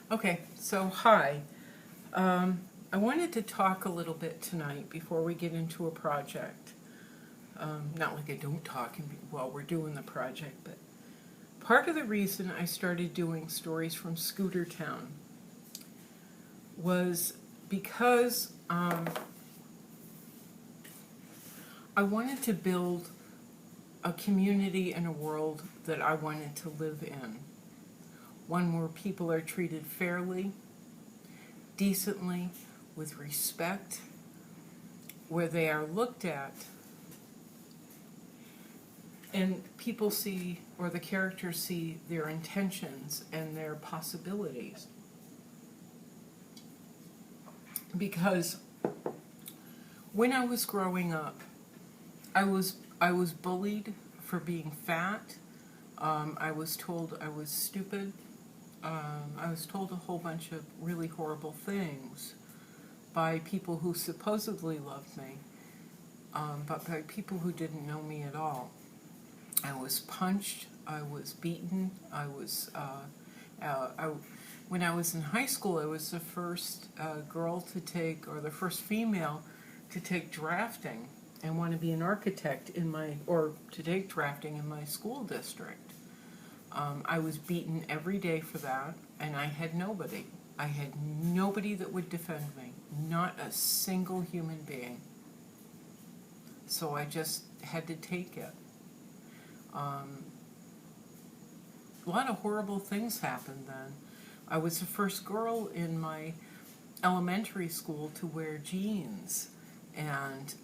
Okay, so hi. I wanted to talk a little bit tonight before we get into a project. Not like I don't talk while we're doing the project, but part of the reason I started doing stories from Scootertown was because I wanted to build a community and a world that I wanted to live in. One where people are treated fairly, decently, with respect, where they are looked at and people see, or the characters see, their intentions and their possibilities. Because when I was growing up, I was bullied for being fat. I was told I was stupid. I was told a whole bunch of really horrible things by people who supposedly loved me, but by people who didn't know me at all. I was punched. I was beaten. When I was in high school, I was the first girl to take, or the first female to take drafting and want to be an architect or to take drafting in my school district. I was beaten every day for that, and I had nobody. I had nobody that would defend me, not a single human being. So I just had to take it. A lot of horrible things happened then. I was the first girl in my elementary school to wear jeans, and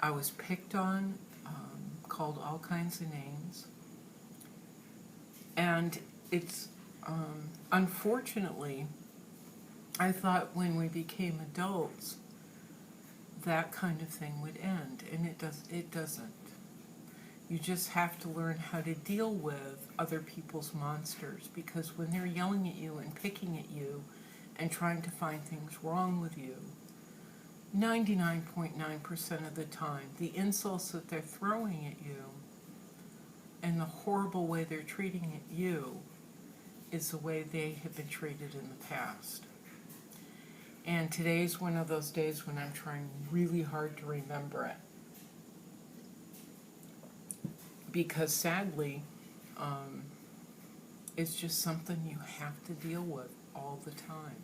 I was picked on, called all kinds of names. And it's, unfortunately, I thought when we became adults, that kind of thing would end, and it doesn't. You just have to learn how to deal with other people's monsters, because when they're yelling at you and picking at you and trying to find things wrong with you, 99.9% of the time, the insults that they're throwing at you and the horrible way they're treating at you is the way they have been treated in the past. And today's one of those days when I'm trying really hard to remember it. Because sadly, it's just something you have to deal with all the time.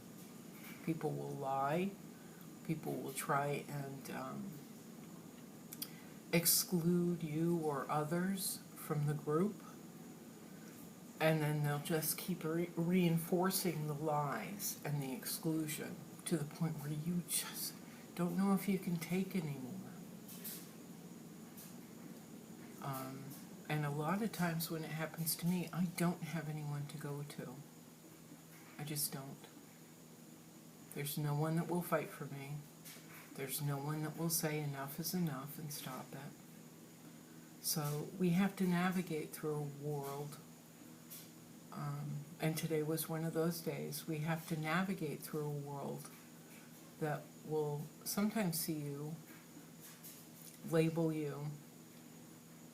People will lie. People will try and exclude you or others from the group. And then they'll just keep reinforcing the lies and the exclusion to the point where you just don't know if you can take anymore. And a lot of times when it happens to me, I don't have anyone to go to. I just don't. There's no one that will fight for me. There's no one that will say enough is enough and stop it. So we have to navigate through a world, and today was one of those days. We have to navigate through a world that will sometimes see you, label you,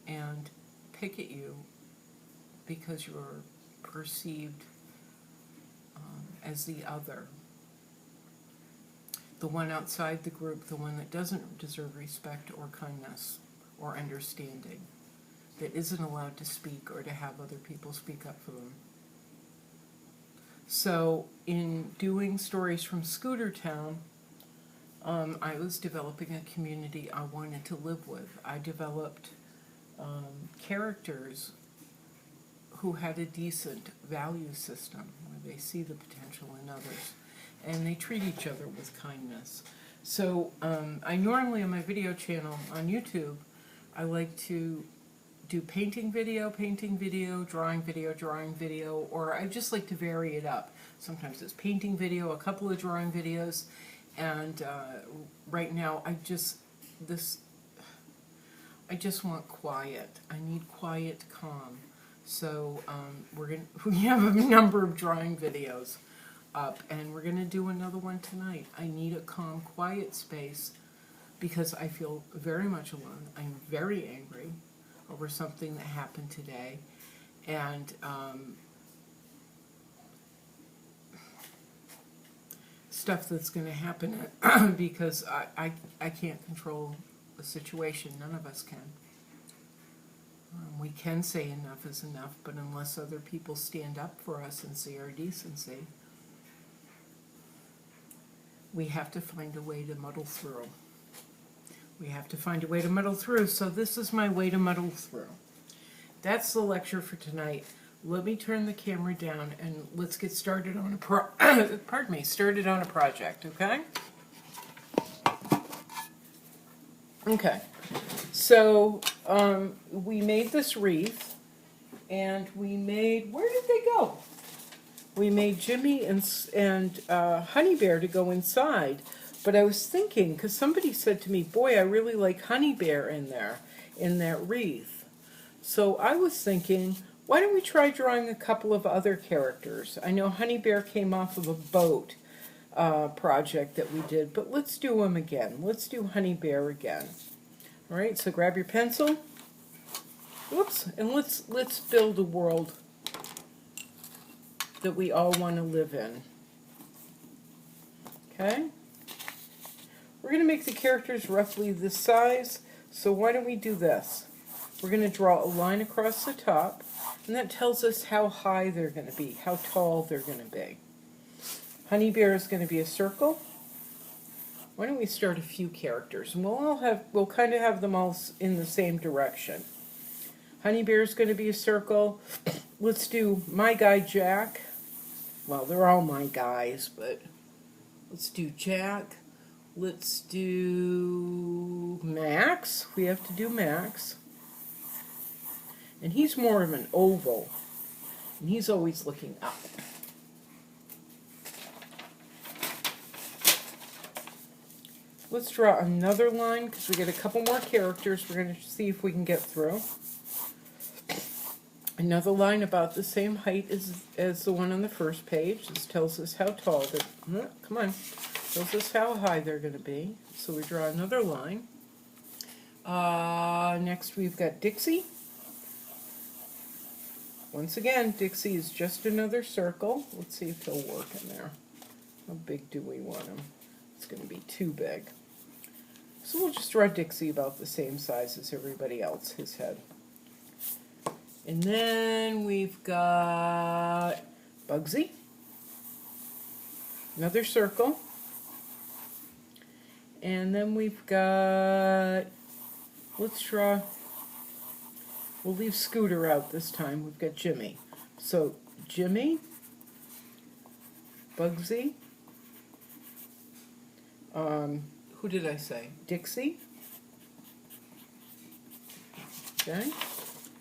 and pick at you because you're perceived as the other. The one outside the group, the one that doesn't deserve respect or kindness or understanding, that isn't allowed to speak or to have other people speak up for them. So in doing stories from Scootertown, I was developing a community I wanted to live with. I developed characters who had a decent value system where they see the potential in others and they treat each other with kindness. So I normally on my video channel on YouTube, I like to do painting video, drawing video, or I just like to vary it up. Sometimes it's painting video, a couple of drawing videos, and right now I just want quiet. I need quiet, calm. So we have a number of drawing videos up, and we're gonna do another one tonight. I need a calm, quiet space because I feel very much alone. I'm very angry over something that happened today, and stuff that's going to happen because I can't control the situation. None of us can. We can say enough is enough, but unless other people stand up for us and see our decency, we have to find a way to muddle through. We have to find a way to muddle through, so this is my way to muddle through. That's the lecture for tonight. Let me turn the camera down and let's get started on started on a project, okay? Okay, so we made this wreath, and we made, where did they go? We made Jimmy and Honey Bear to go inside, but I was thinking, because somebody said to me, boy, I really like Honey Bear in there, in that wreath. So I was thinking, why don't we try drawing a couple of other characters? I know Honey Bear came off of a boat project that we did, but let's do him again. Let's do Honey Bear again. All right, so grab your pencil. Whoops, and let's build a world that we all want to live in. Okay? We're going to make the characters roughly this size, so why don't we do this? We're going to draw a line across the top, and that tells us how high they're going to be, how tall they're going to be. Honey Bear is going to be a circle. Why don't we start a few characters, and we'll kind of have them all in the same direction. Honey Bear is going to be a circle. Let's do my guy Jack. Well, they're all my guys, but let's do Jack. Let's do Max. We have to do Max. And he's more of an oval, and he's always looking up. Let's draw another line, because we get a couple more characters we're going to see if we can get through. Another line about the same height as the one on the first page. This tells us how tall they're, come on, tells us how high they're going to be. So we draw another line. Next we've got Dixie. Once again, Dixie is just another circle. Let's see if he'll work in there. How big do we want him? It's going to be too big. So we'll just draw Dixie about the same size as everybody else, his head. And then we've got Bugsy. Another circle. And then we've got, let's draw, we'll leave Scooter out this time. We've got Jimmy. So Jimmy, Bugsy, who did I say? Dixie. Okay.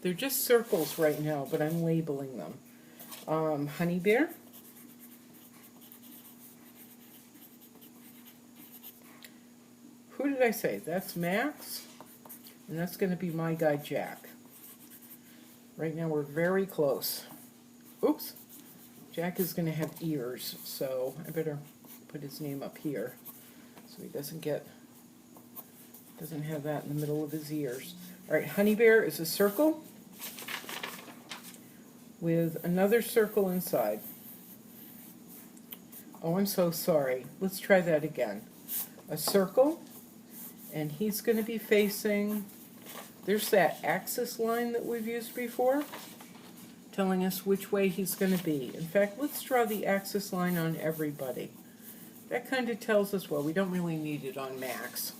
They're just circles right now, but I'm labeling them. Honey Bear. Who did I say? That's Max. And that's going to be my guy Jack. Right now we're very close. Oops. Jack is going to have ears, so I better put his name up here so he doesn't have that in the middle of his ears. All right, Honey Bear is a circle with another circle inside. Oh, I'm so sorry. Let's try that again. A circle, and he's going to be facing, there's that axis line that we've used before, telling us which way he's going to be. In fact, let's draw the axis line on everybody. That kind of tells us, well, we don't really need it on Max,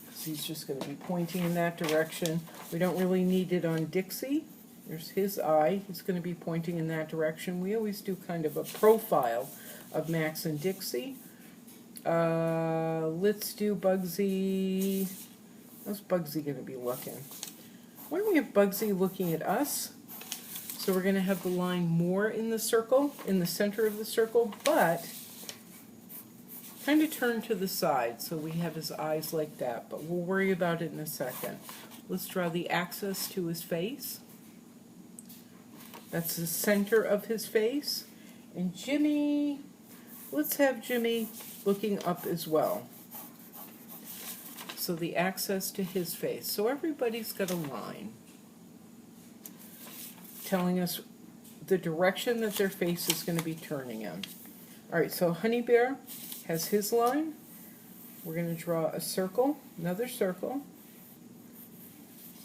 because he's just going to be pointing in that direction. We don't really need it on Dixie. There's his eye. He's going to be pointing in that direction. We always do kind of a profile of Max and Dixie. Let's do Bugsy. How's Bugsy going to be looking? Why don't we have Bugsy looking at us? So we're going to have the line more in the circle, in the center of the circle, but kind of turn to the side so we have his eyes like that, but we'll worry about it in a second. Let's draw the axis to his face. That's the center of his face. And Jimmy, let's have Jimmy looking up as well. So the axis to his face. So everybody's got a line telling us the direction that their face is going to be turning in. Alright, so Honey Bear has his line. We're going to draw a circle, another circle.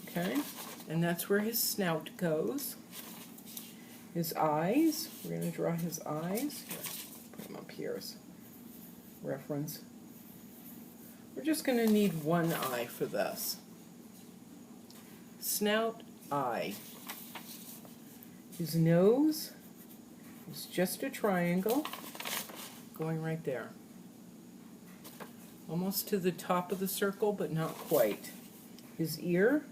Okay, and that's where his snout goes. His eyes, we're going to draw his eyes. Here, put them up here as reference. We're just going to need one eye for this. Snout, eye. His nose is just a triangle going right there. Almost to the top of the circle, but not quite. His ear,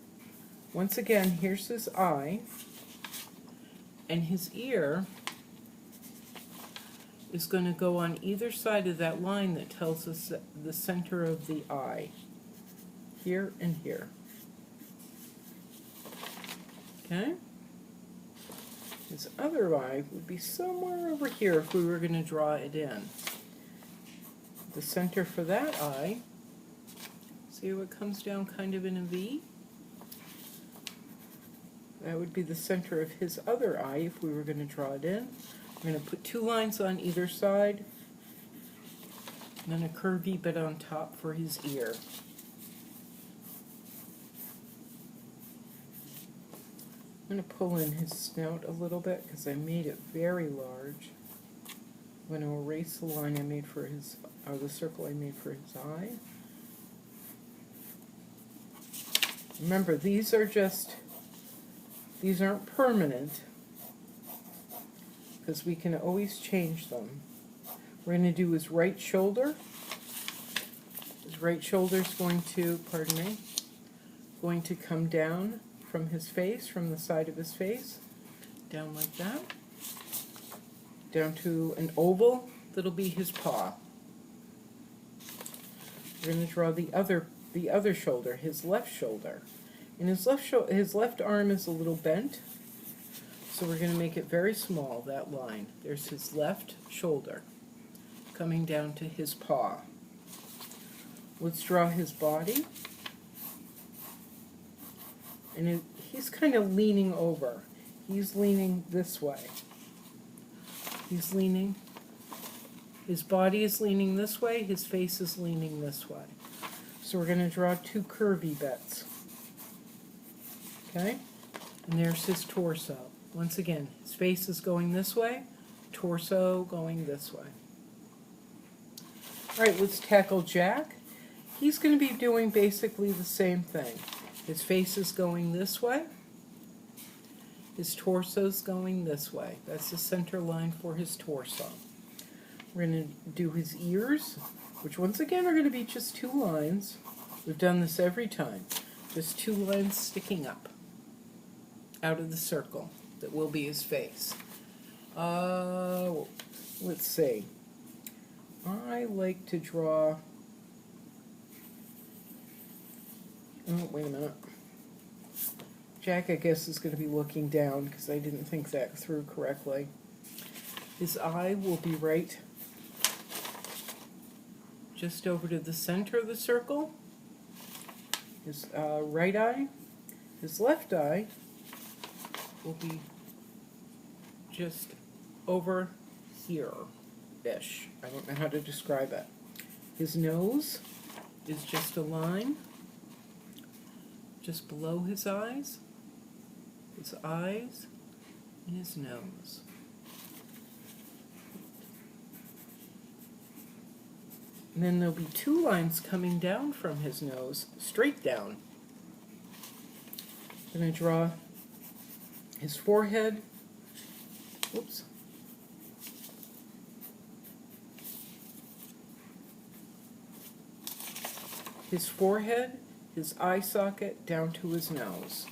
once again, here's his eye. And his ear is going to go on either side of that line that tells us the center of the eye. Here and here. Okay? His other eye would be somewhere over here if we were going to draw it in. The center for that eye, see how it comes down kind of in a V? That would be the center of his other eye if we were going to draw it in. I'm going to put two lines on either side, and then a curvy bit on top for his ear. I'm going to pull in his snout a little bit because I made it very large. I'm going to erase the line I made for his, or the circle I made for his eye. Remember, these aren't permanent because we can always change them. We're going to do his right shoulder. His right shoulder is going to, going to come down from his face, from the side of his face, down like that, down to an oval that'll be his paw. We're going to draw the other shoulder, his left shoulder. And his left arm is a little bent, so we're going to make it very small, that line. There's his left shoulder coming down to his paw. Let's draw his body. And he's kind of leaning over. He's leaning this way. He's leaning. His body is leaning this way. His face is leaning this way. So we're going to draw two curvy bits. Okay? And there's his torso. Once again, his face is going this way. Torso going this way. Alright, let's tackle Jack. He's going to be doing basically the same thing. His face is going this way. His torso's going this way. That's the center line for his torso. We're going to do his ears, which once again are going to be just two lines. We've done this every time. Just two lines sticking up out of the circle that will be his face. Let's see. I like to draw... Oh, wait a minute. Jack, I guess, is going to be looking down because I didn't think that through correctly. His eye will be right just over to the center of the circle. His right eye. His left eye will be just over here-ish. I don't know how to describe it. His nose is just a line just below his eyes, and his nose. And then there'll be two lines coming down from his nose, straight down. I'm going to draw his forehead. Oops. His forehead, his eye socket, down to his nose.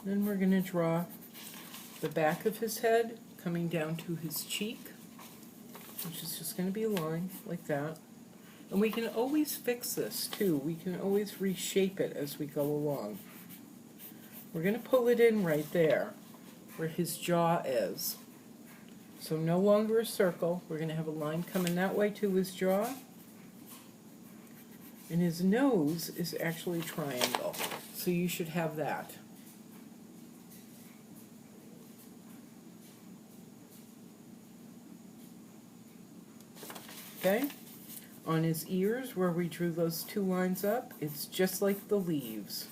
Then we're going to draw the back of his head coming down to his cheek, which is just going to be a line like that. And we can always fix this too. We can always reshape it as we go along. We're going to pull it in right there where his jaw is. So no longer a circle. We're going to have a line coming that way to his jaw. And his nose is actually a triangle. So you should have that. Okay? On his ears, where we drew those two lines up, it's just like the leaves.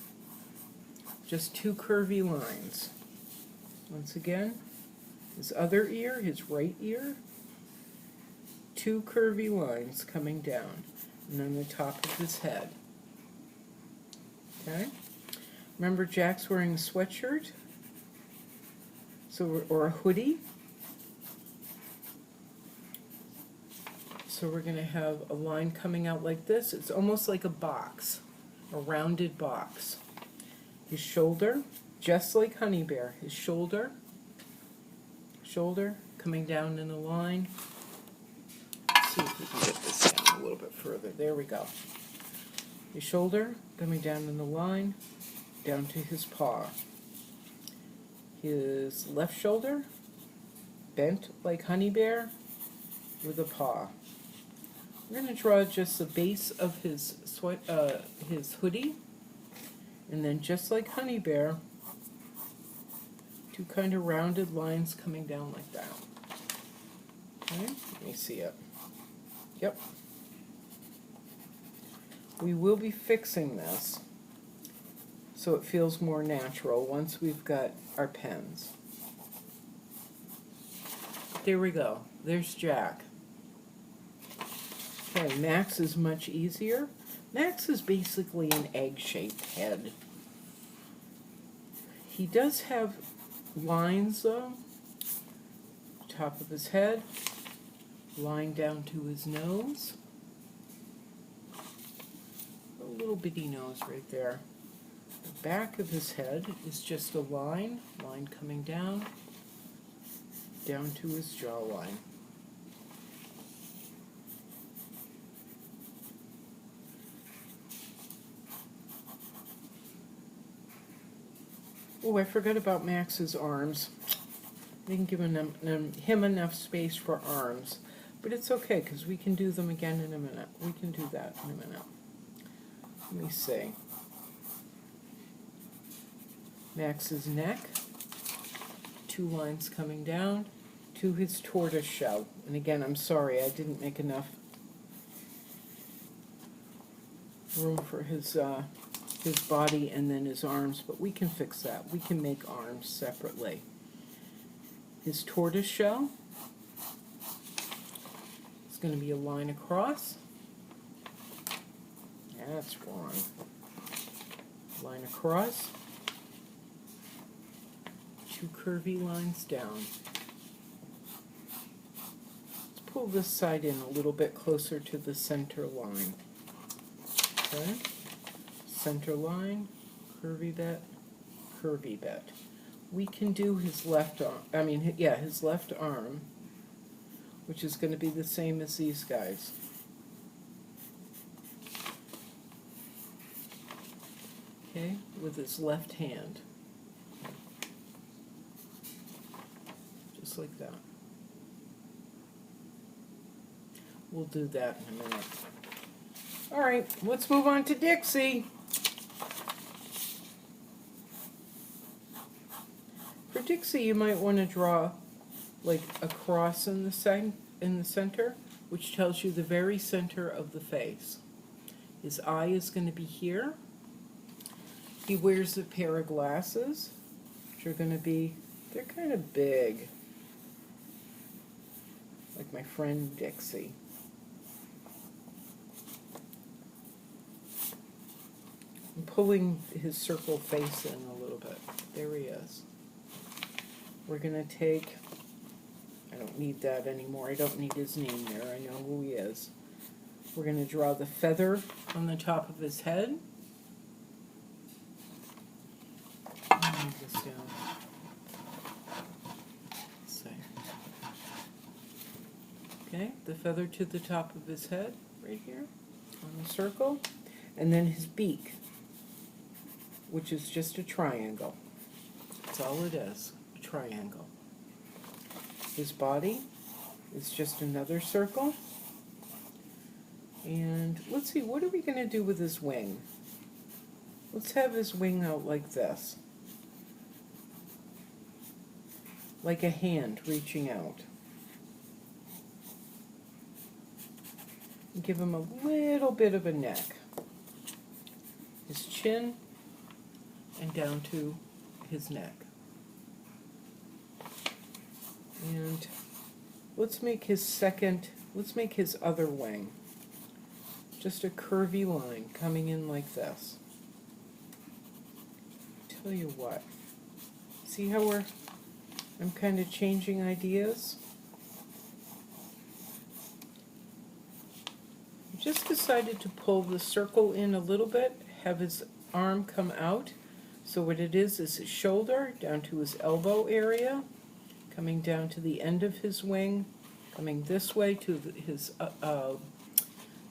Just two curvy lines. Once again, his other ear, his right ear, two curvy lines coming down, and on the top of his head. Okay? Remember, Jack's wearing a sweatshirt, or a hoodie. So we're going to have a line coming out like this. It's almost like a box, a rounded box. His shoulder, just like Honey Bear, his shoulder coming down in a line. Let's see if we can get this down a little bit further. There we go. His shoulder coming down in the line, down to his paw. His left shoulder, bent like Honey Bear, with a paw. We're going to draw just the base of his hoodie, and then just like Honey Bear, two kind of rounded lines coming down like that. Okay, let me see it. Yep. We will be fixing this so it feels more natural once we've got our pens. There we go. There's Jack. Okay, Max is much easier. Max is basically an egg-shaped head. He does have lines though. Top of his head, line down to his nose. A little bitty nose right there. The back of his head is just a line coming down to his jawline. Oh, I forgot about Max's arms. I didn't give him enough space for arms. But it's okay, because we can do them again in a minute. We can do that in a minute. Let me see. Max's neck. Two lines coming down to his tortoise shell. And again, I'm sorry, I didn't make enough room for his body and then his arms, but we can fix that. We can make arms separately. His tortoise shell is going to be a line across. That's wrong. Line across. Two curvy lines down. Let's pull this side in a little bit closer to the center line. Okay. Center line, curvy bit, curvy bit. We can do his left arm, his left arm, which is going to be the same as these guys. Okay, with his left hand. Just like that. We'll do that in a minute. All right, let's move on to Dixie. For Dixie, you might want to draw like a cross in the center, which tells you the very center of the face. His eye is going to be here. He wears a pair of glasses, which are going to be, they're kind of big, like my friend Dixie. I'm pulling his circle face in a little bit. There he is. We're going to take, I don't need that anymore. I don't need his name there. I know who he is. We're going to draw the feather on the top of his head. Move this down. Let's see. Okay, the feather to the top of his head, right here, on the circle. And then his beak, which is just a triangle. That's all it is. Triangle. His body is just another circle. And let's see, what are we going to do with his wing? Let's have his wing out like this. Like a hand reaching out. Give him a little bit of a neck. His chin and down to his neck. And let's make his other wing just a curvy line coming in like this. Tell you what, see how I'm kind of changing ideas? I just decided to pull the circle in a little bit, have his arm come out. So what it is his shoulder down to his elbow area, coming down to the end of his wing, coming this way to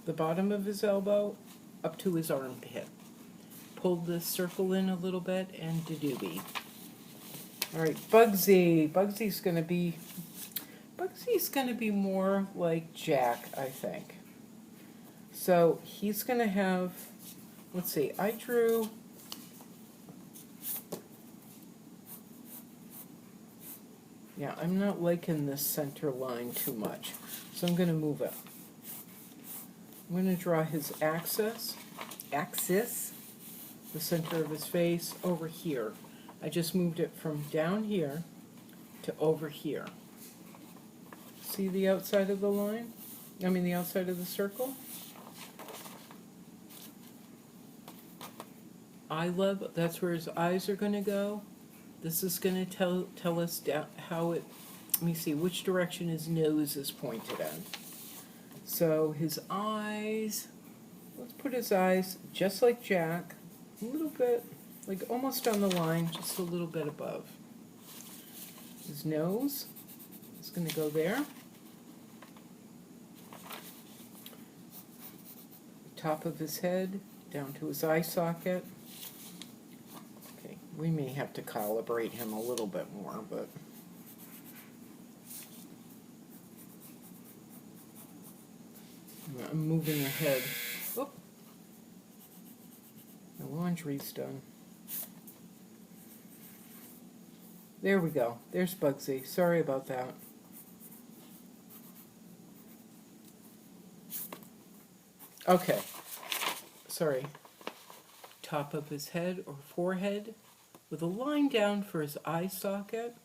the bottom of his elbow, up to his armpit. Pulled the circle in a little bit, and da-doobie. All right, Bugsy. Bugsy's gonna be more like Jack, I think. So he's gonna have, let's see, I drew. Yeah, I'm not liking this center line too much, so I'm going to move it. I'm going to draw his axis, the center of his face, over here. I just moved it from down here to over here. See the outside of the line? I mean the outside of the circle? That's where his eyes are going to go. This is going to tell us how it, let me see, which direction his nose is pointed in. So his eyes, let's put his eyes just like Jack, a little bit, like almost on the line, just a little bit above. His nose is going to go there. Top of his head, down to his eye socket. We may have to calibrate him a little bit more, but I'm moving ahead. Oh, my laundry's done. There we go. There's Bugsy. Sorry about that. Okay. Sorry. Top of his head or forehead, with a line down for his eye socket,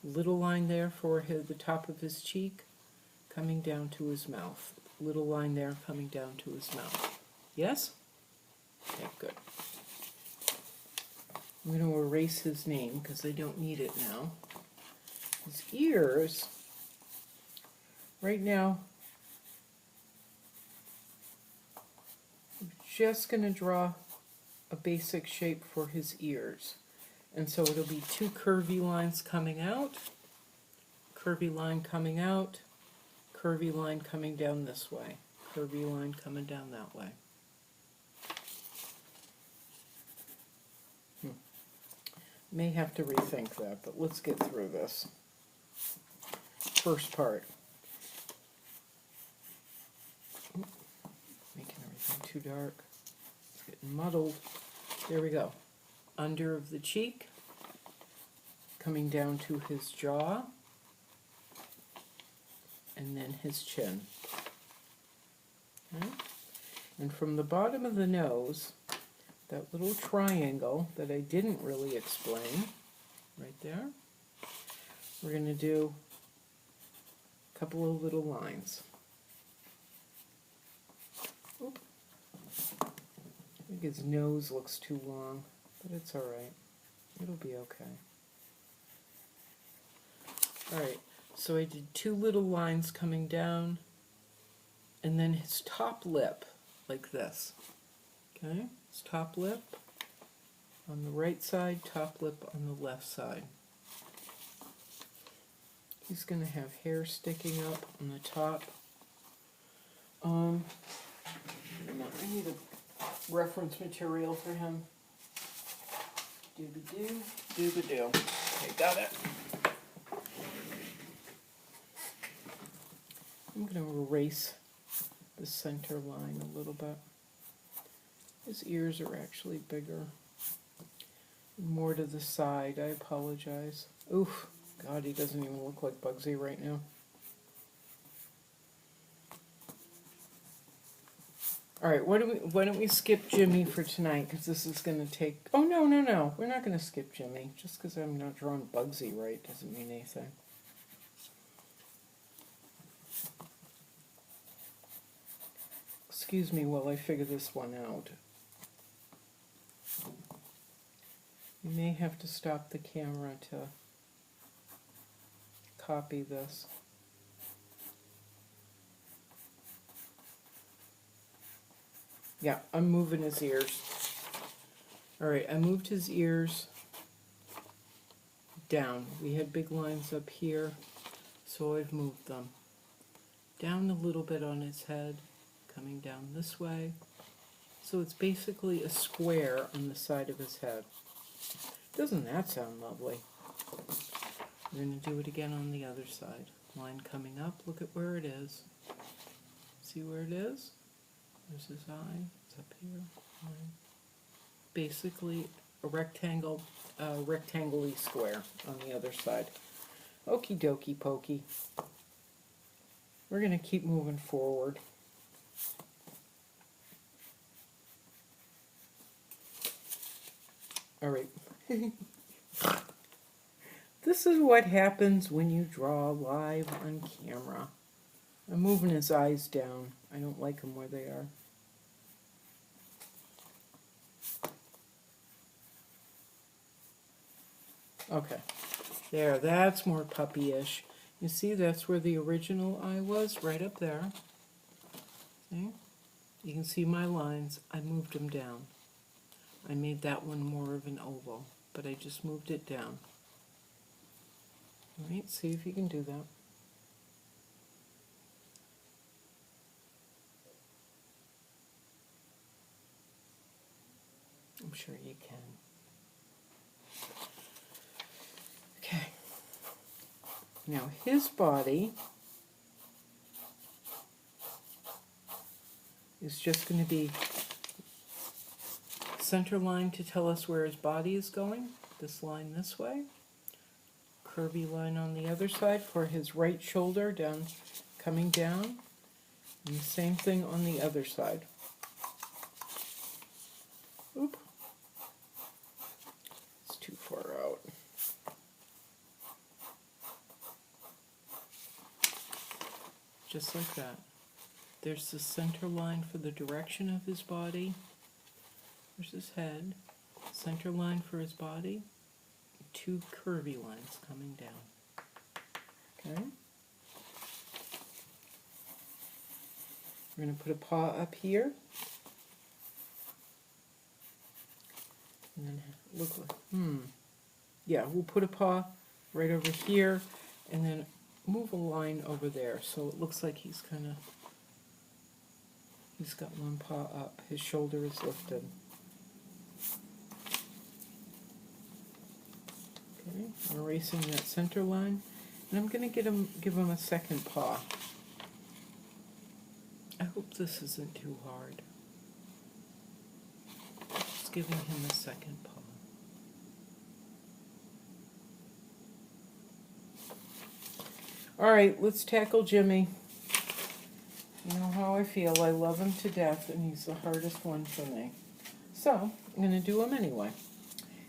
little line there for the top of his cheek, coming down to his mouth. Little line there coming down to his mouth. Yes? Okay, good. I'm going to erase his name because I don't need it now. His ears, right now, I'm just going to draw a basic shape for his ears. And so it'll be two curvy lines coming out, curvy line coming out, curvy line coming down this way, curvy line coming down that way. May have to rethink that, but let's get through this. First part. Making everything too dark. It's getting muddled. There we go. Under of the cheek, coming down to his jaw, and then his chin. Okay. And from the bottom of the nose, that little triangle that I didn't really explain, right there, we're going to do a couple of little lines. Oop. I think his nose looks too long. But it's all right. It'll be okay. All right, so I did two little lines coming down, and then his top lip, like this. Okay, his top lip on the right side, top lip on the left side. He's going to have hair sticking up on the top. I need a reference material for him. Dooba-doo, dooba-doo. Okay, got it. I'm going to erase the center line a little bit. His ears are actually bigger. More to the side, I apologize. Oof, God, he doesn't even look like Bugsy right now. All right, why don't we skip Jimmy for tonight? Because this is going to take... Oh, no. We're not going to skip Jimmy. Just because I'm not drawing Bugsy right doesn't mean anything. Excuse me while I figure this one out. You may have to stop the camera to copy this. Yeah, I'm moving his ears. All right, I moved his ears down. We had big lines up here, so I've moved them down a little bit on his head, coming down this way. So it's basically a square on the side of his head. Doesn't that sound lovely? We're going to do it again on the other side. Line coming up, look at where it is. See where it is? There's his eye, it's up here. Line. Basically a rectangle, rectangle-y square on the other side. Okie dokie pokey. We're going to keep moving forward. All right. This is what happens when you draw live on camera. I'm moving his eyes down. I don't like them where they are. Okay. There, that's more puppy-ish. You see, that's where the original eye was, right up there. See? You can see my lines. I moved them down. I made that one more of an oval, but I just moved it down. All right, see if you can do that. I'm sure you can. Okay. Now his body is just going to be center line to tell us where his body is going. This line this way. Curvy line on the other side for his right shoulder down, coming down. And the same thing on the other side. Oop. It's too far out. Just like that. There's the center line for the direction of his body. There's his head. Center line for his body. Two curvy lines coming down. Okay. We're going to put a paw up here. And then look like, yeah, we'll put a paw right over here and then move a line over there so it looks like he's kind of, he's got one paw up. His shoulder is lifted. Okay, I'm erasing that center line, and I'm going to give him a second paw. I hope this isn't too hard. Just giving him a second paw. All right, let's tackle Jimmy. You know how I feel. I love him to death, and he's the hardest one for me. So, I'm going to do him anyway.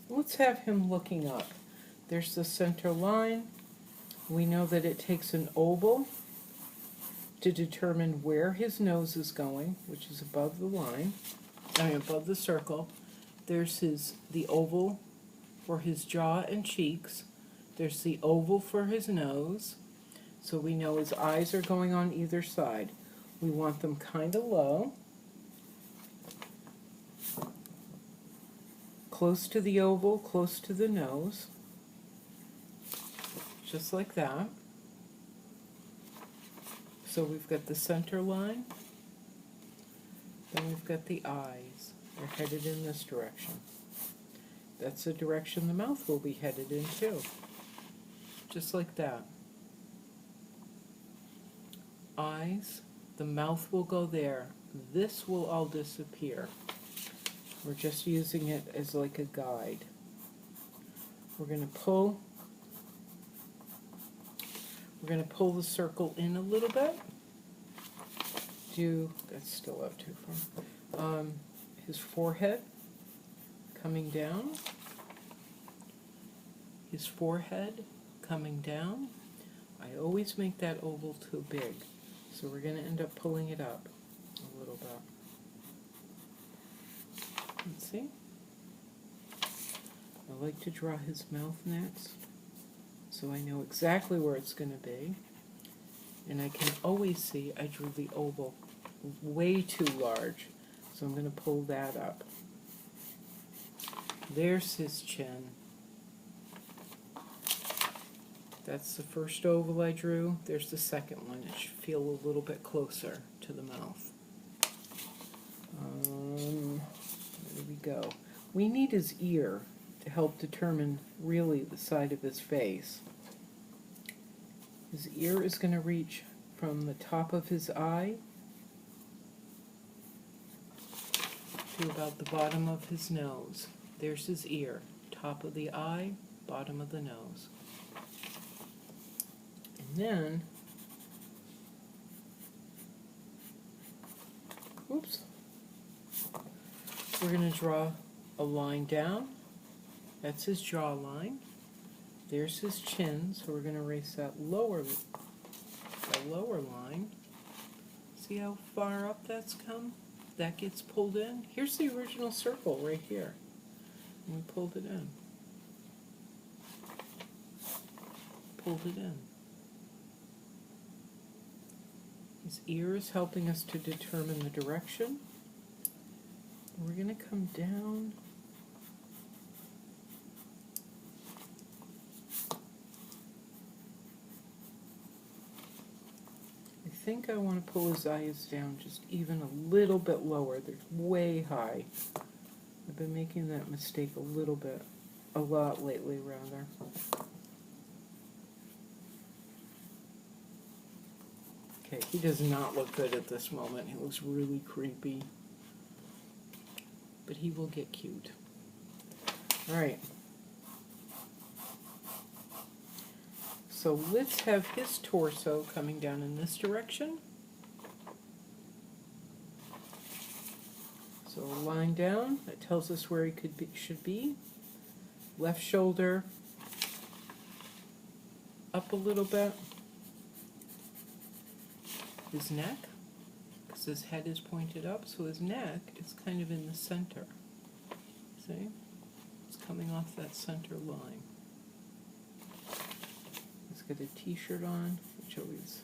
Let's have him looking up. There's the center line. We know that it takes an oval to determine where his nose is going, which is above the line, above the circle. There's the oval for his jaw and cheeks. There's the oval for his nose. So we know his eyes are going on either side. We want them kind of low, close to the oval, close to the nose. Just like that. So we've got the center line, then we've got the eyes. They're headed in this direction. That's the direction the mouth will be headed in too. Just like that. Eyes, the mouth will go there. This will all disappear. We're just using it as like a guide. We're going to pull the circle in a little bit do, that's still up too far, his forehead coming down, his forehead coming down. I always make that oval too big, so we're going to end up pulling it up a little bit. Let's see. I like to draw his mouth next, so I know exactly where it's going to be. And I can always see I drew the oval way too large, so I'm going to pull that up. There's his chin. That's the first oval I drew. There's the second one. It should feel a little bit closer to the mouth. There we go. We need his ear to help determine really the side of his face. His ear is going to reach from the top of his eye to about the bottom of his nose. There's his ear. Top of the eye, bottom of the nose. And then, oops, we're going to draw a line down. That's his jawline. There's his chin, so we're going to erase that lower line. See how far up that's come? That gets pulled in. Here's the original circle right here. And we pulled it in. Pulled it in. His ear is helping us to determine the direction. We're going to come down. I think I want to pull his eyes down just even a little bit lower. They're way high. I've been making that mistake a lot lately rather. Okay, he does not look good at this moment. He looks really creepy. But he will get cute. Alright. So let's have his torso coming down in this direction. So a line down, that tells us where he should be. Left shoulder up a little bit. His neck, because his head is pointed up, so his neck is kind of in the center. See? It's coming off that center line. He's got a t-shirt on, which always,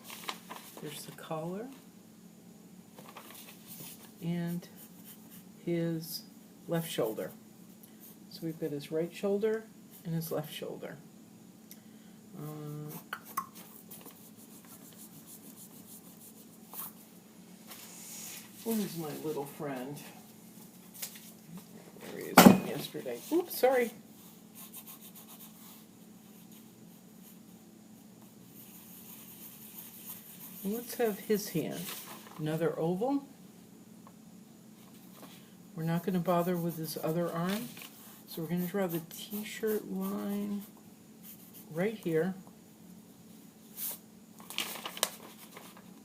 there's the collar. And his left shoulder. So we've got his right shoulder and his left shoulder. Where's my little friend? There he is from yesterday. Oops, sorry. And let's have his hand. Another oval. We're not going to bother with his other arm. So we're going to draw the t-shirt line right here.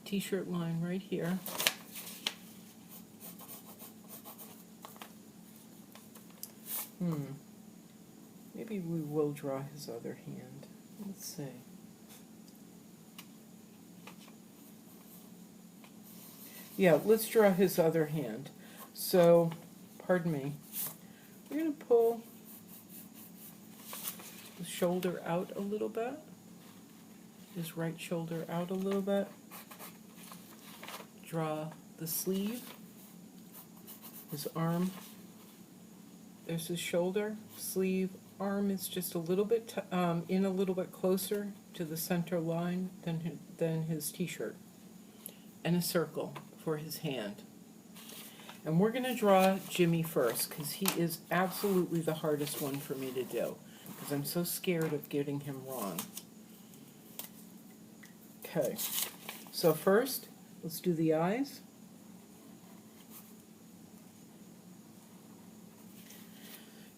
T-shirt line right here. Maybe we will draw his other hand. Let's see. Yeah, let's draw his other hand. So, pardon me. We're going to pull the shoulder out a little bit. His right shoulder out a little bit. Draw the sleeve. His arm. There's his shoulder, sleeve, arm is just a little bit in a little bit closer to the center line than his t-shirt, and a circle for his hand. And we're going to draw Jimmy first because he is absolutely the hardest one for me to do because I'm so scared of getting him wrong. Okay, so first let's do the eyes.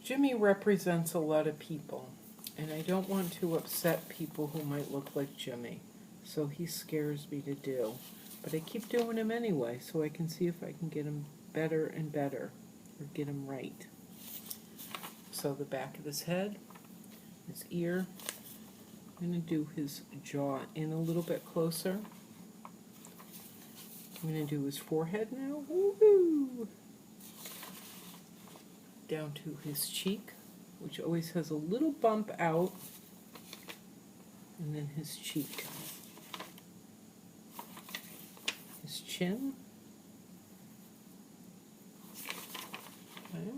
Jimmy represents a lot of people, and I don't want to upset people who might look like Jimmy, so he scares me to do. But I keep doing them anyway, so I can see if I can get them better and better, or get them right. So the back of his head, his ear, I'm going to do his jaw in a little bit closer. I'm going to do his forehead now. Woohoo! Down to his cheek, which always has a little bump out, and then his cheek. His chin. Okay.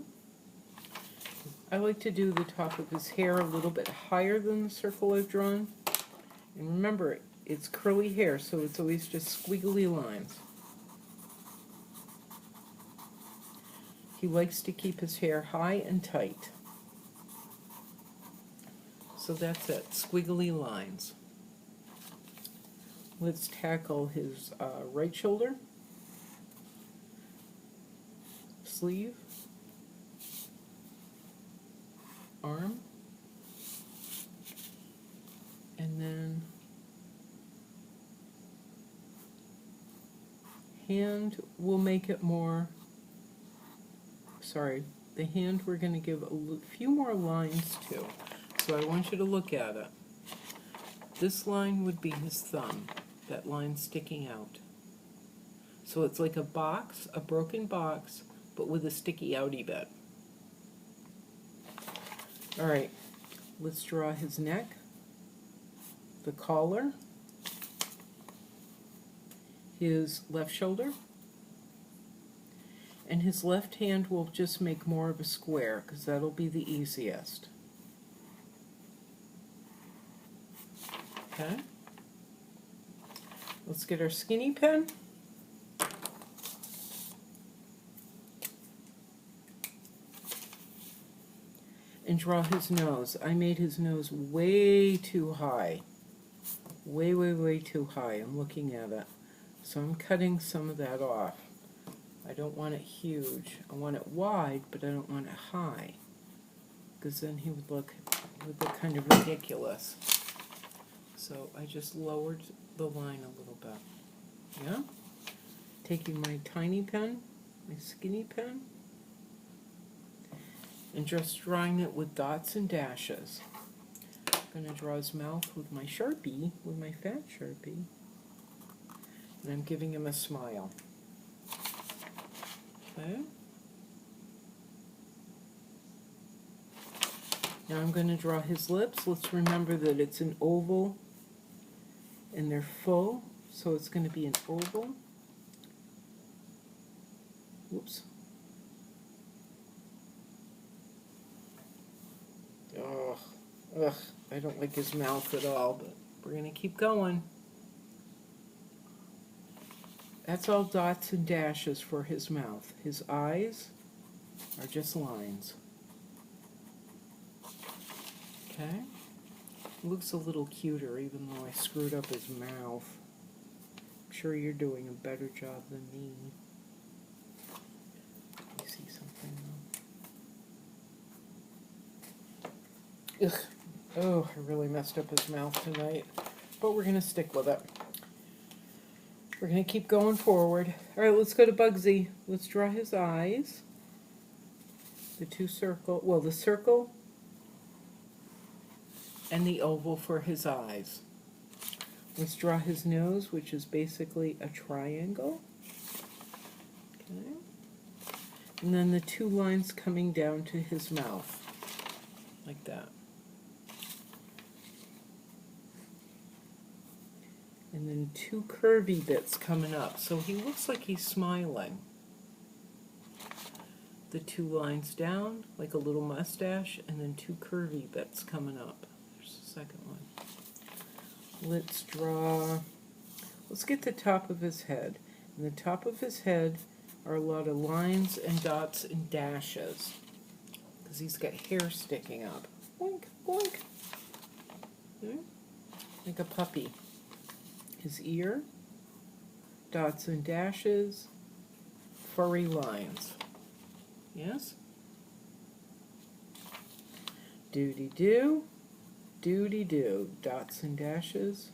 I like to do the top of his hair a little bit higher than the circle I've drawn. And remember, it's curly hair, so it's always just squiggly lines. He likes to keep his hair high and tight. So that's it, squiggly lines. Let's tackle his right shoulder, sleeve, arm, and then hand. Will make it more, sorry, the hand we're going to give a few more lines to. So I want you to look at it. This line would be his thumb, that line sticking out. So it's like a box, a broken box, but with a sticky outy bit. Alright, let's draw his neck, the collar, his left shoulder, and his left hand will just make more of a square, because that'll be the easiest. Okay. Let's get our skinny pen. And draw his nose. I made his nose way too high. Way, way, way too high. I'm looking at it. So I'm cutting some of that off. I don't want it huge. I want it wide, but I don't want it high. Because then he would look kind of ridiculous. So I just lowered the line a little bit. Yeah? Taking my tiny pen, my skinny pen, and just drawing it with dots and dashes. I'm going to draw his mouth with my Sharpie, with my fat Sharpie. And I'm giving him a smile. Okay? Now I'm going to draw his lips. Let's remember that it's an oval and they're full, so it's going to be an oval. Whoops. Ugh, I don't like his mouth at all, but we're going to keep going. That's all dots and dashes for his mouth. His eyes are just lines. Okay? Looks a little cuter, even though I screwed up his mouth. I'm sure you're doing a better job than me. Let me see something though. Ugh. Oh, I really messed up his mouth tonight. But we're going to stick with it. We're going to keep going forward. Alright, let's go to Bugsy. Let's draw his eyes. The two circle, well, the circle and the oval for his eyes. Let's draw his nose, which is basically a triangle. Okay. And then the two lines coming down to his mouth, like that. And then two curvy bits coming up, so he looks like he's smiling. The two lines down, like a little mustache, and then two curvy bits coming up. There's the second one. Let's get the top of his head. And the top of his head are a lot of lines and dots and dashes, because he's got hair sticking up. Boink, boink. Okay. Like a puppy. His ear, dots and dashes, furry lines. Yes? Doody-doo, doody-doo, dots and dashes.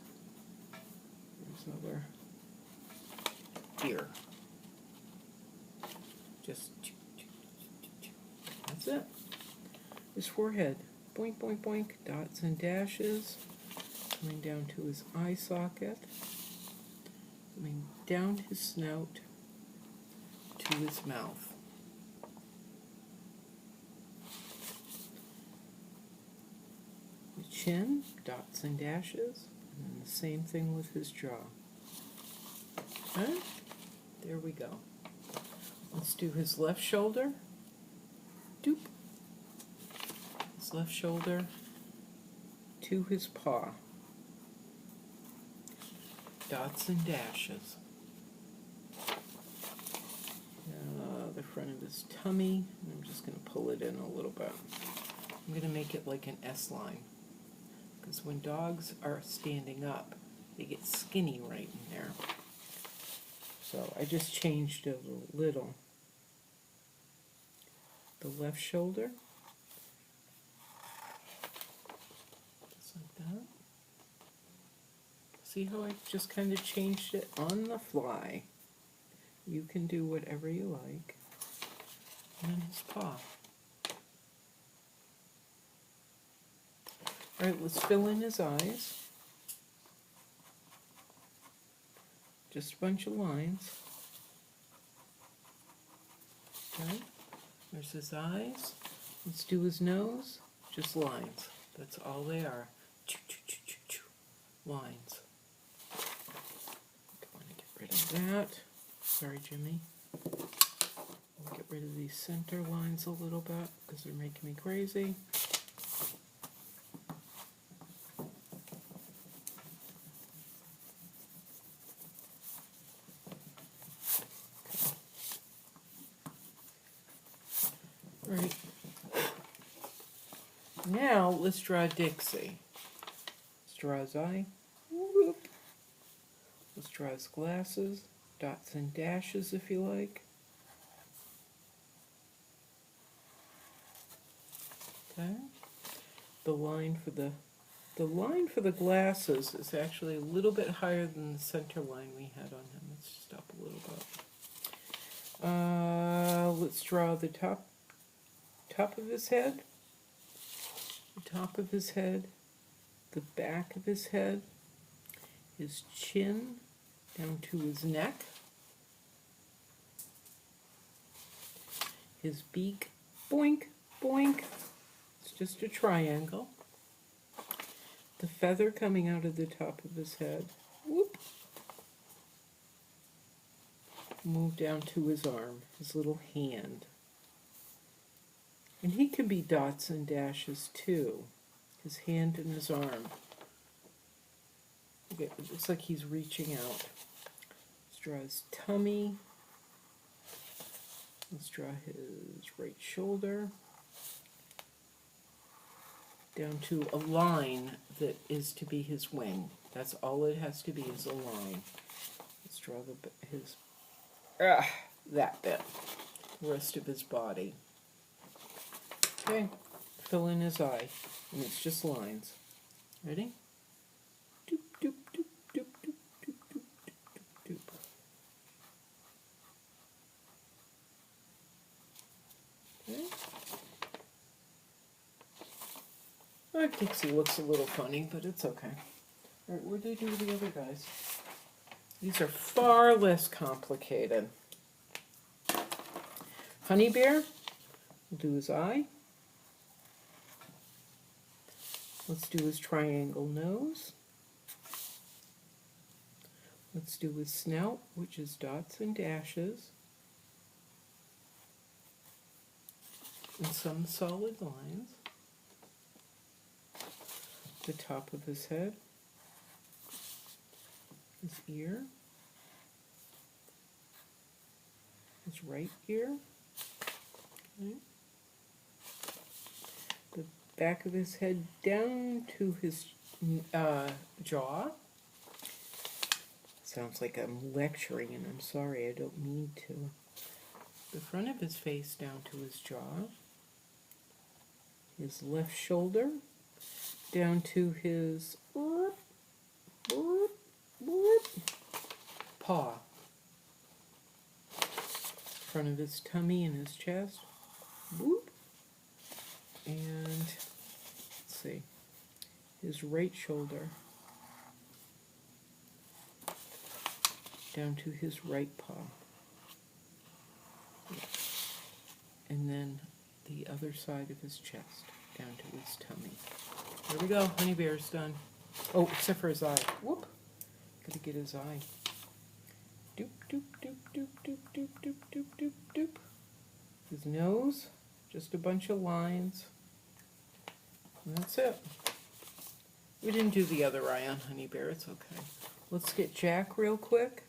There's another ear. Just, that's it. His forehead, boink, boink, boink, dots and dashes, coming down to his eye socket, coming down his snout to his mouth. The chin, dots and dashes, and then the same thing with his jaw. Okay, there we go. Let's do his left shoulder. Doop. His left shoulder to his paw. Dots and dashes. The front of his tummy. And I'm just going to pull it in a little bit. I'm going to make it like an S line. Because when dogs are standing up, they get skinny right in there. So I just changed it a little. The left shoulder. Just like that. See how I just kind of changed it on the fly? You can do whatever you like. And then his paw. Alright, let's fill in his eyes. Just a bunch of lines. Okay, there's his eyes. Let's do his nose. Just lines. That's all they are. Lines. I want to get rid of that. Sorry, Jimmy. I'll get rid of these center lines a little bit because they're making me crazy. Right. Now let's draw Dixie. Let's draw his eye. Whoop. Let's draw his glasses. Dots and dashes if you like. Okay. The line for the glasses is actually a little bit higher than the center line we had on him. Let's stop a little bit. Let's draw the top of his head, the top of his head, the back of his head, his chin down to his neck, his beak, boink, boink, it's just a triangle, the feather coming out of the top of his head, whoop, move down to his arm, his little hand. And he can be dots and dashes too. His hand and his arm. Okay, it looks like he's reaching out. Let's draw his tummy. Let's draw his right shoulder. Down to a line that is to be his wing. That's all it has to be is a line. Let's draw that bit. The rest of his body. Okay, fill in his eye, and it's just lines. Ready? Doop, doop, doop, doop, doop, doop, doop, doop, doop. Okay. Oh, Dixie looks a little funny, but it's okay. All right, what do they do with the other guys? These are far less complicated. Honey Bear, we'll do his eye. Let's do his triangle nose. Let's do his snout, which is dots and dashes. And some solid lines. The top of his head. His ear. His right ear. Okay. Back of his head down to his jaw. Sounds like I'm lecturing, and I'm sorry, I don't mean to. The front of his face down to his jaw. His left shoulder down to his paw. front of his tummy and his chest. Whoop. And let's see, his right shoulder down to his right paw. And then the other side of his chest down to his tummy. There we go, Honey Bear's done. Oh, except for his eye. Whoop. Gotta get his eye. Doop, doop, doop, doop, doop, doop, doop, doop, doop, doop. His nose, just a bunch of lines. And that's it. We didn't do the other eye on Honey Bear, it's okay. Let's get Jack real quick.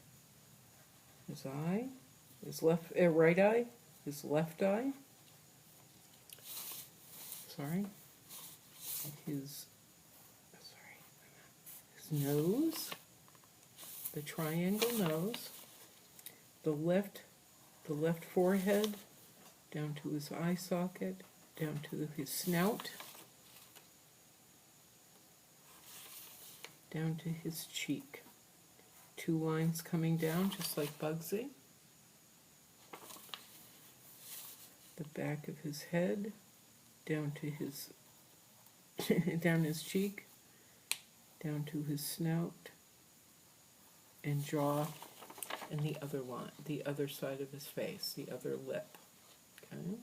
His eye, his right eye, his left eye. Sorry. His nose, the triangle nose, the left forehead, down to his eye socket, down to his snout, down to his cheek. 2 lines coming down, just like Bugsy. The back of his head, down to his down his cheek, down to his snout and jaw, and the other line, the other side of his face, the other lip. Okay.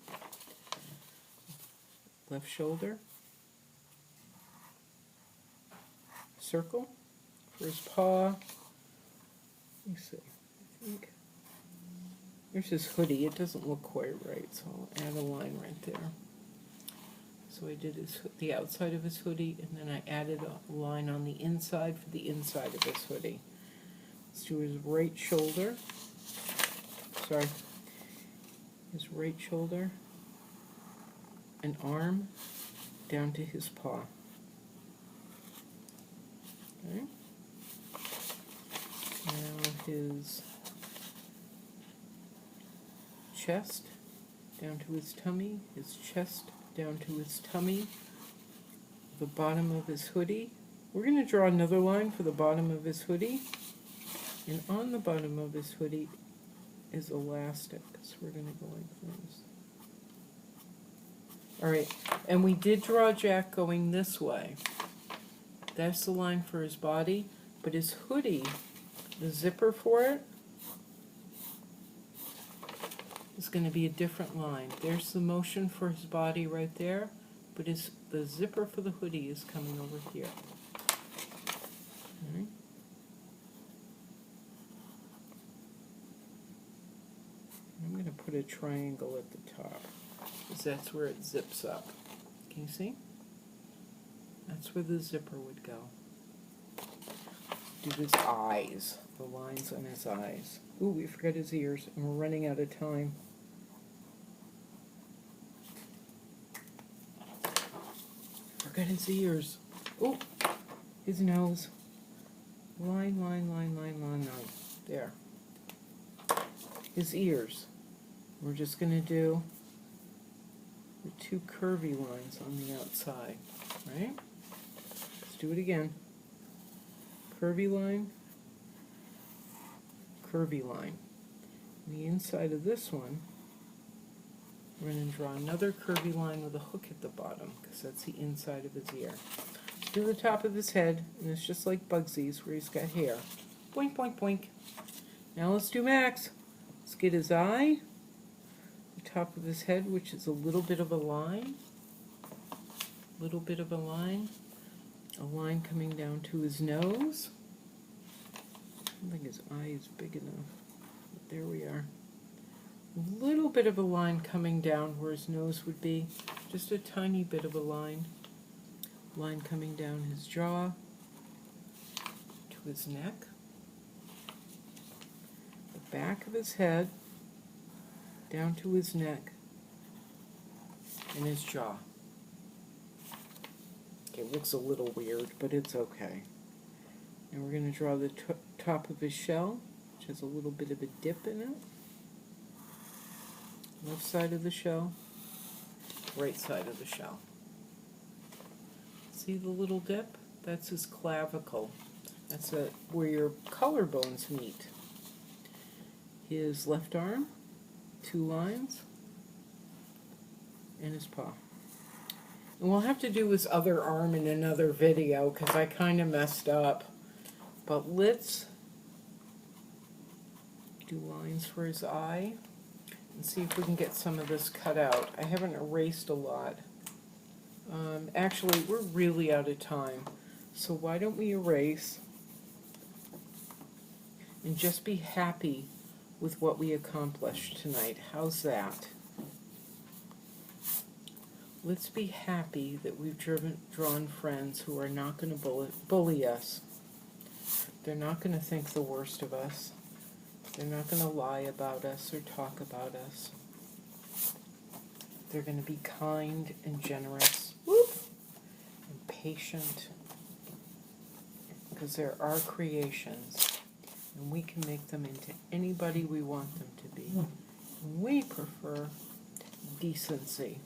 Left shoulder. Circle for his paw. Let me see. I think there's his hoodie. It doesn't look quite right, so I'll add a line right there. So I did the outside of his hoodie, and then I added a line on the inside for the inside of his hoodie. Let's do his right shoulder. Sorry. His right shoulder. An arm down to his paw. Okay. Now his chest down to his tummy, his chest down to his tummy, the bottom of his hoodie. We're going to draw another line for the bottom of his hoodie, and on the bottom of his hoodie is elastic, so we're going to go like this. Alright, and we did draw Jack going this way. That's the line for his body, but his hoodie, the zipper for it, is going to be a different line. There's the motion for his body right there, but the zipper for the hoodie is coming over here. Okay. I'm going to put a triangle at the top, because that's where it zips up. Can you see? That's where the zipper would go. Do his eyes, the lines on his eyes. Ooh, we forgot his ears, and we're running out of time. Forgot his ears. Ooh, his nose. Line, line, line, line, line, line. There. His ears. We're just going to do the 2 curvy lines on the outside, right? Let's do it again. Curvy line, curvy line. The inside of this one, we're going to draw another curvy line with a hook at the bottom, because that's the inside of his ear. Do the top of his head, and it's just like Bugsy's, where he's got hair. Boink, boink, boink. Now let's do Max. Let's get his eye, the top of his head, which is a little bit of a line. Little bit of a line. A line coming down to his nose. I don't think his eye is big enough, but there we are. A little bit of a line coming down where his nose would be. Just a tiny bit of a line. Line coming down his jaw to his neck. The back of his head down to his neck and his jaw. It looks a little weird, but it's okay. And we're going to draw the top of his shell, which has a little bit of a dip in it. Left side of the shell, right side of the shell. See the little dip? That's his clavicle. That's where your collarbones meet. His left arm, 2 lines, and his paw. And we'll have to do his other arm in another video because I kind of messed up. But let's do lines for his eye and see if we can get some of this cut out. I haven't erased a lot. Actually, we're really out of time. So why don't we erase and just be happy with what we accomplished tonight. How's that? Let's be happy that we've drawn friends who are not going to bully us. They're not going to think the worst of us. They're not going to lie about us or talk about us. They're going to be kind and generous, and patient, because they're our creations, and we can make them into anybody we want them to be. We prefer decency.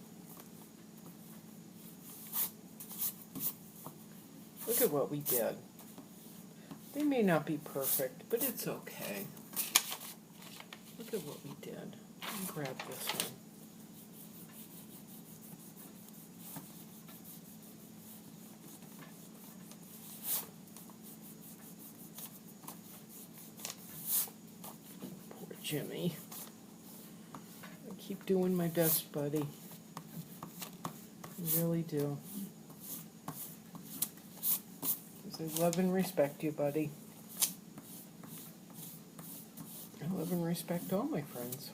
Look at what we did. They may not be perfect, but it's okay. Look at what we did. Let me grab this one. Poor Jimmy. I keep doing my best, buddy. I really do. I love and respect you, buddy. I love and respect all my friends.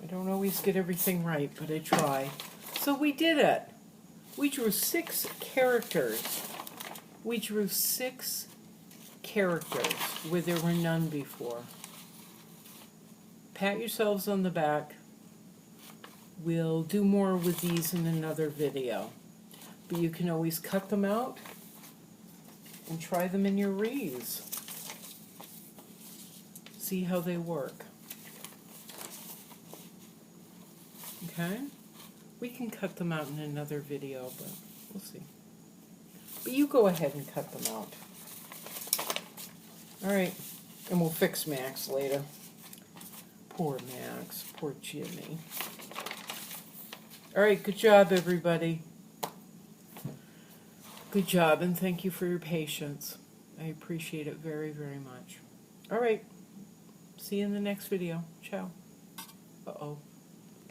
I don't always get everything right, but I try. So we did it. We drew 6 characters. We drew 6 characters where there were none before. Pat yourselves on the back. We'll do more with these in another video. But you can always cut them out and try them in your wreaths. See how they work. Okay? We can cut them out in another video, but we'll see. But you go ahead and cut them out. Alright, and we'll fix Max later. Poor Max, poor Jimmy. Alright, good job, everybody. Good job, and thank you for your patience. I appreciate it very, very much. All right. See you in the next video. Ciao. Uh-oh.